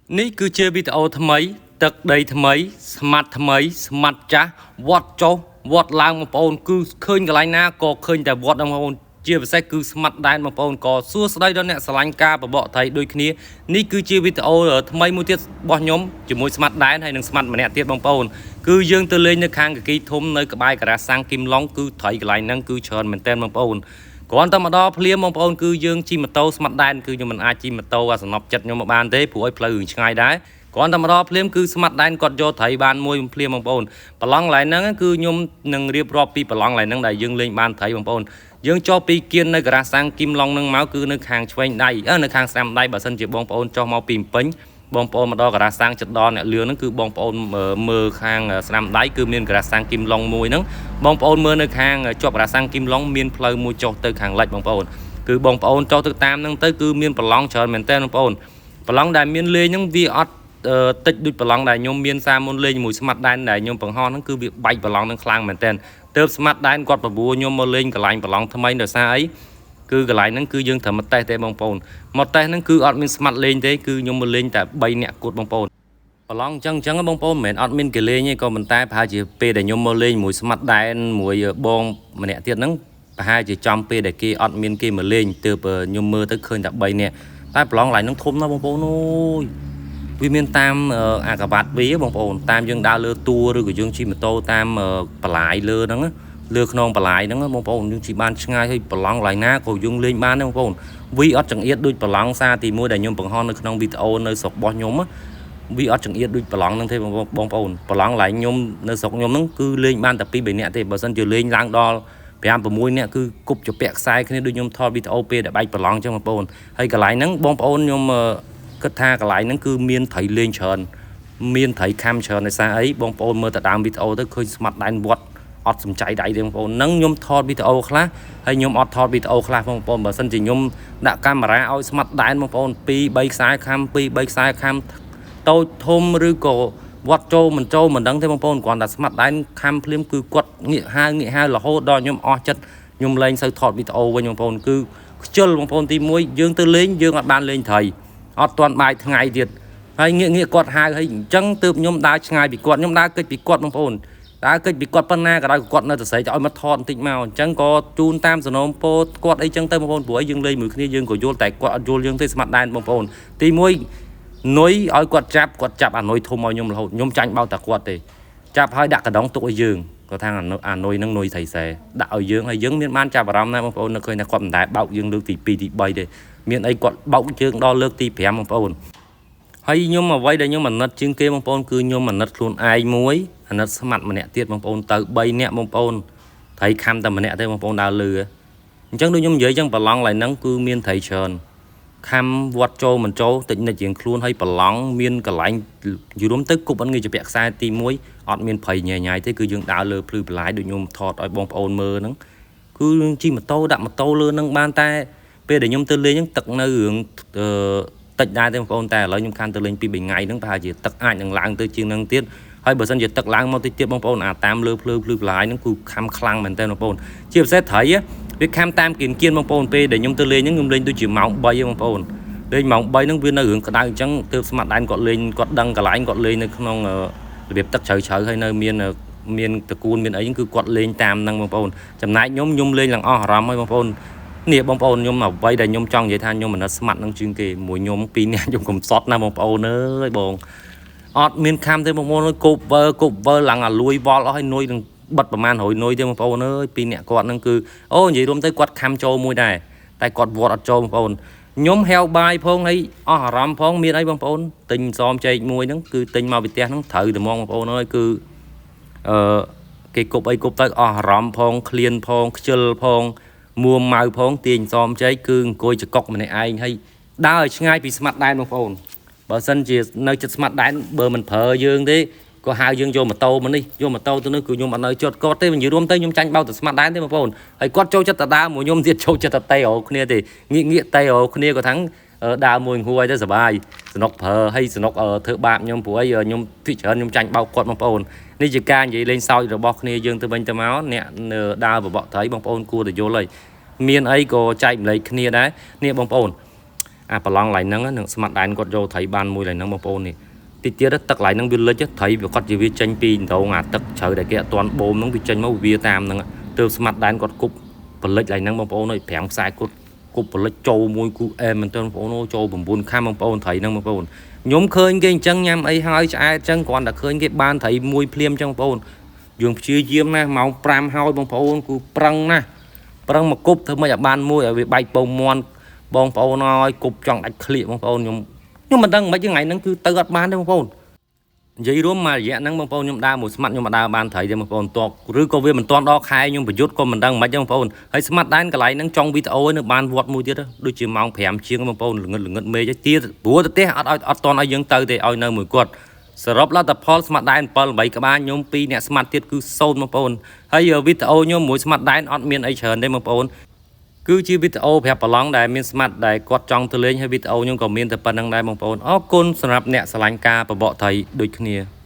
នេះគឺជាវីដេអូថ្មីទឹកដីថ្មីស្មាត់ចាស់វត្តចុះវត្តឡើងបងប្អូនគឺឃើញកន្លែងណាក៏ឃើញតែវត្តបងប្អូនជាពិសេសគឺស្មាត់ដែនបងប្អូនក៏សួស្ដីដល់អ្នកស្រឡាញ់ការបបកថៃដូចគ្នានេះគឺជាវីដេអូថ្មីមួយទៀតរបស់ខ្ញុំជាមួយស្មាត់ដែនហើយនឹងស្មាត់ម្នាក់ទៀតបងប្អូនគឺយើងទៅលេងនៅខាងកគីធំនៅក្បែរការ៉ាសាំងគីមឡុងគឺថៃកន្លែងហ្នឹងគឺច្រើនមែនតើបងប្អូនគ្រាន់តែមកដល់ភ្លាមបងប្អូនគឺយើងជិះម៉ូតូស្មាត់ដែនគឺខ្ញុំមិនអាចជិះម៉ូតូអាសំណប់ចិត្តខ្ញុំមកបានទេព្រោះឲ្យផ្លូវរឿងឆ្ងាយដែរគ្រាន់តែមកដល់ភ្លាមគឺស្មាត់ដែនគាត់យកត្រីបានមួយភ្លាមបងប្អូនប្រឡងកន្លែងហ្នឹងគឺខ្ញុំនឹងរៀបរាប់ពីប្រឡងកន្លែងហ្នឹងដែលយើងលេងបានត្រីបងប្អូនយើងចុះពីគៀននៅការ៉ាសាំងគីមឡុងហ្នឹងមកគឺនៅខាងឆ្វេងដៃនៅខាងស្ដាំដៃបើសិនជាបងប្អូនចុះមកពីពេញបងប្អូនមកដល់ការ៉ាសាំងចិត្តដល់អ្នកលឿនហ្នឹងគឺបងប្អូនមើលខាងស្ដាំដៃគឺមានការ៉ាសាំងគីមឡុងមួយហ្នឹងបងប្អូនមើលនៅខាងជាប់ការ៉ាសាំងគីមឡុងមានផ្លូវមួយចុះទៅខាងលិចបងប្អូនគឺបងប្អូនចុះទៅតាមហ្នឹងទៅគឺមានប្រឡងច្រើនមែនតើបងប្អូនប្រឡងដែលមានលេងហ្នឹងវាអត់តិចដូចប្រឡងដែលខ្ញុំមានសារមុនលេងជាមួយស្មាត់ដែនដែលខ្ញុំបង្ហោះហ្នឹងគឺវាបែកប្រឡងហ្នឹងខ្លាំងមែនតើទៅស្មាត់ដែនគាត់បបួរខ្ញុំមកលេងកន្លែងប្រឡងថ្មីដោយសារអីគឺកន្លែងហ្នឹងគឺយើងត្រូវមកតេស្តទេបងប្អូនមកតេស្តហ្នឹងគឺអត់មានស្មាត់លេងទេគឺខ្ញុំមកលេងតែ3នាក់គត់បងប្អូនប្រឡងអញ្ចឹងបងប្អូនមិនមែនអត់មានគេលេងទេក៏ប៉ុន្តែប្រហែលជាពេលដែលខ្ញុំមកលេងមួយស្មាត់ដែនមួយបងម្នាក់ទៀតហ្នឹងប្រហែលជាចំពេលដែលគេអត់មានគេមកលេងទើបខ្ញុំមើលទៅឃើញតែ3នាក់តែប្រឡងកន្លែងហ្នឹងធំណាស់បងប្អូនអូយវាមានតាមអាកាវ៉ាត់វាបងប្អូនតាមយើងដើរលើតួឬក៏យើងជិះម៉ូតូតាមបន្លាយលើហ្នឹងលើខ្នងបន្លាយហ្នឹងបងប្អូនយើងជិះបានឆ្ងាយហើយប្រឡងកន្លែងណាក៏យើងលេងបានដែរបងប្អូនវាអត់ចង្អៀតដូចប្រឡងសារទី1ដែលខ្ញុំបង្ហោះនៅក្នុងវីដេអូនៅស្រុករបស់ខ្ញុំវាអត់ចង្អៀតដូចប្រឡងហ្នឹងទេបងប្អូនប្រឡងកន្លែងខ្ញុំនៅស្រុកខ្ញុំហ្នឹងគឺលេងបានតែ2 3នាក់ទេបើសិនជាលេងឡើងដល់5 6នាក់គឺគប់ជាពាក់ខ្សែគ្នាដូចខ្ញុំថតវីដេអូពេលដែលបែកប្រឡងអញ្ចឹងបងប្អូនហើយកន្លែងហ្នឹងបងប្អូនខ្ញុំគិតថាកន្លែងហ្នឹងគឺមានត្រីលេងច្រើនមានត្រីខំច្រើនដោយសារអីបងប្អូនមើលតែដើមវីដេអូទៅឃើញស្មាត់ដែនវត្តអត់សំចៃដៃទេបងប្អូនហ្នឹងខ្ញុំថតវីដេអូខ្លះហើយខ្ញុំអត់ថតវីដេអូខ្លះបងប្អូនបើសិនជាខ្ញុំដាក់កាមេរ៉ាឲ្យស្មាត់ដែនបងប្អូន2 3ខ្សែខំ2 3ខ្សែខំតូចធំឬក៏វត្តចូលមិនដឹងទេបងប្អូនគ្រាន់តែស្មាត់ដែនខំភ្លាមគឺគាត់ងាកហៅរហូតដល់ខ្ញុំអស់ចិត្តខ្ញុំលែងសូវថតវីដេអូវិញបងប្អូនគឺខ្ជិលបងប្អូនទី1យើងទៅលេងយើងអត់បានលេងត្រីអត់ទាន់បាយថ្ងៃទៀតហើយងាកគាត់ហៅហើយអញ្ចឹងទើបខ្ញុំដើរឆ្ងាយពីគាត់ខ្ញុំដើរកិច្ចពីគាត់បងប្អូនដើរកិច្ចពីគាត់ប៉ុណ្ណាក៏ដោយគាត់នៅតែស្រែកឲ្យមកថតបន្តិចមកអញ្ចឹងក៏ជូនតាមសំណូមពរគាត់អីចឹងទៅបងប្អូនព្រោះយើងលេងមួយគ្នាយើងក៏យល់តែគាត់អត់យល់យើងទេស្មាត់ដែនបងប្អូនទី1នុយឲ្យគាត់ចាប់អានុយធំឲ្យខ្ញុំរហូតខ្ញុំចាញ់បោកតែគាត់ទេចាប់ឲ្យដាក់កដងទុកឲ្យយើងគាត់ថាអានុយហ្នឹងនុយស្រីសែដាក់ឲ្យយើងហើយយើងមានបានចាប់អារម្មណ៍ណាបងប្អូននៅឃើញថាគាត់មិនដែលបោកយើងលើកទី2ទី3ទេមានអីគាត់បោកយើងដល់លើកទី5បងប្អូនហើយខ្ញុំអ្វីដែលខ្ញុំអាណិតជាងគេបងប្អូនគឺខ្ញុំអាណិតខ្លួនឯងមួយអាណិតស្មាត់ម្នាក់ទៀតបងប្អូនទៅ3នាក់បងប្អូនត្រីខំតែម្នាក់ទេបងប្អូនដើរលឺអញ្ចឹងដូចខ្ញុំនិយាយអញ្ចឹងប្រឡងឡើយហ្នឹងគឺមានត្រីច្រើនខំវត្តចូលមិនចូលតិចនិចជាងខ្លួនហើយប្រឡងមានកន្លែងយូររួមទៅគប់អត់ងាយជាពាក់ខ្សែទី1អត់មានភ័យញ៉ៃទេគឺយើងដើរលើភ្លឺបន្លាយដូចខ្ញុំថតឲ្យបងប្អូនមើលហ្នឹងគឺយើងជិះម៉ូតូដាក់ម៉ូតូលើហ្នឹងបានតែពេលដែលខ្ញុំទៅលេងហ្នឹងទឹកនៅរឿងតិចដែរទេបងប្អូនតែឥឡូវខ្ញុំខានទៅលេង2 3ថ្ងៃហ្នឹងប្រហែលជាទឹកអាចនឹងឡើងទៅជាងហ្នឹងទៀតហើយបើសិនជាទឹកឡើងមកតិចទៀតបងប្អូនអាតាមលើភ្លឺបន្លាយហ្នឹងគឺខំខ្លាំងមែនតើបងប្អូនជាពិសេសត្រីវាខំតាមគៀនបងប្អូនពេលដែលខ្ញុំទៅលេងហ្នឹងខ្ញុំលេងដូចជាម៉ោង3ហ្នឹងបងប្អូនលេងម៉ោង3ហ្នឹងវានៅរឿងក្តៅអញ្ចឹងទើបស្មាត់ដែនគាត់លេងគាត់ដឹងកន្លែងគាត់លេងនៅក្នុងរបៀបទឹកជ្រៅហើយនៅមានតកូនមានអីហ្នឹងគឺគាត់លេងតាមហ្នឹងបងប្អូនចំណែកខ្ញុំលេងឡើងអស់អារម្មណ៍ហើយបងប្អូននេះបងប្អូនខ្ញុំអ្វីដែលខ្ញុំចង់និយាយថាខ្ញុំមិនស្មាត់នឹងជាងគេមួយខ្ញុំ2នាក់ខ្ញុំកំសត់ណាបងប្អូនអើយបងអត់មានខំទេបងប្អូនអើយគប់វើឡើងអាលួយវល់អស់ហើយនុយនឹងបិទប្រហែល100នុយទេបងប្អូនអើយ2នាក់គាត់ហ្នឹងគឺអូនិយាយរួមទៅគាត់ខំចូលមួយដែរតែគាត់វត្តអត់ចូលបងប្អូនខ្ញុំហែវបាយផងហើយអស់អារម្មណ៍ផងមានអីបងប្អូនទិញសមចេកមួយហ្នឹងគឺទិញមកពីផ្ទះហ្នឹងត្រូវតែហ្មងបងប្អូនអើយគឺគេគប់អីគប់ទៅអស់អារម្មណ៍ផងឃ្លានផងខ្ជិលផងមួម៉ៅផងទាញសមចេកគឺអង្គុយចកុកម្នាក់ឯងហើយដើរឲ្យឆ្ងាយពីស្មាត់ដែនបងប្អូនបើសិនជានៅចិត្តស្មាត់ដែនបើមិនប្រើយើងទេក៏ហៅយើងយកម៉ូតូមកនេះយកម៉ូតូទៅនេះគឺខ្ញុំអត់នៅជត់គាត់ទេនិយាយរួមទៅខ្ញុំចាញ់បោកតែស្មាត់ដែនទេបងប្អូនហើយគាត់ចូលចិត្តតែដើរមួយខ្ញុំទៀតចូលចិត្តតែតេរោគ្នាទេងាកតេរោគ្នាក៏ថាំងដើរមួយហួយទៅសុបាយសនុកប្រើហើយសនុកធ្វើបាបខ្ញុំព្រោះអីខ្ញុំភិកច្រើនខ្ញុំចាញ់បោកគាត់បងប្អូននេះជាការនិយាយលេងសើចរបស់គ្នាយើងទៅវិញទៅមកអ្នកដើរបបកត្រីបងប្អូនគួរតែយល់ហើយមានអីក៏ចែកម្លែកគ្នាដែរនេះបងប្អូន ប្រឡងឡៃហ្នឹងនឹងស្មាត់ដែនគាត់យកត្រីបានមួយឡៃហ្នឹងបងប្អូននេះតិចទៀតទឹកឡៃហ្នឹងវាលិចត្រីវាគាត់ជាវាចេញពីដងអាទឹកជ្រៅដែលគេអត់ទាន់បូមហ្នឹងវាចេញមកវាតាមហ្នឹងទើបស្មាត់ដែនគាត់គប់ផលិតឡៃហ្នឹងបងប្អូនអើយ5ខ្សែគាត់គប់ផលិតចូលមួយគូអែមែនតើបងប្អូនចូល9ខាំបងប្អូនត្រីហ្នឹងបងប្អូនខ្ញុំឃើញគេអញ្ចឹងញ៉ាំអីហើយឆ្អែតអញ្ចឹងគ្រាន់តែឃើញគេបានត្រីមួយភ្លាមអញ្ចឹងបងប្អូនយើងព្យាយាមណាម៉ោង5ហើយបងប្អូនគូប្រឹងណាប្រឹងមកគប់ធ្វើម៉េចឲ្យបានមួយឲ្យវាបែកពងមាន់បងប្អូនហើយគប់ចង់ដាច់ឃ្លៀកបងប្អូនខ្ញុំមិនដឹងមិនថ្ងៃហ្នឹងគឺទៅអត់បានទេបងប្អូននិយាយរួមមករយៈហ្នឹងបងប្អូនខ្ញុំដើរមួយស្មាត់ខ្ញុំមិនដើរបានត្រីទេបងប្អូនតកឬក៏វាមិនទាន់ដល់ខែខ្ញុំប្រយុទ្ធក៏មិនដឹងមិនទេបងប្អូនហើយស្មាត់ដែនកន្លែងហ្នឹងចង់វីដេអូនៅបានវត្តមួយទៀតដូចជាម៉ោង5ជាងបងប្អូនល្ងឹតមេឃទៀតព្រោះទៅទេអត់ទាន់ឲ្យយើងទៅទេឲ្យនៅមួយគាត់សរុបលទ្ធផលស្មាត់ដែន7 8ក្បាលខ្ញុំ2អ្នកស្មាត់ទៀតគឺ0បងប្អូនហើយវីដេអូខ្ញុំមួយស្មាត់ដែនអត់មានអីច្រើនទេបងប្អូនគឺជាវីដេអូប្រាប់ប្រឡងដែលមានស្មាត់ដែលគាត់ចង់ទៅលេងហើយវីដេអូខ្ញុំក៏មានតែប៉ុណ្្នឹងដែរបងប្អូនអរគុណសម្រាប់អ្នកស្រឡាញ់ការបបកត្រីដូចគ្នា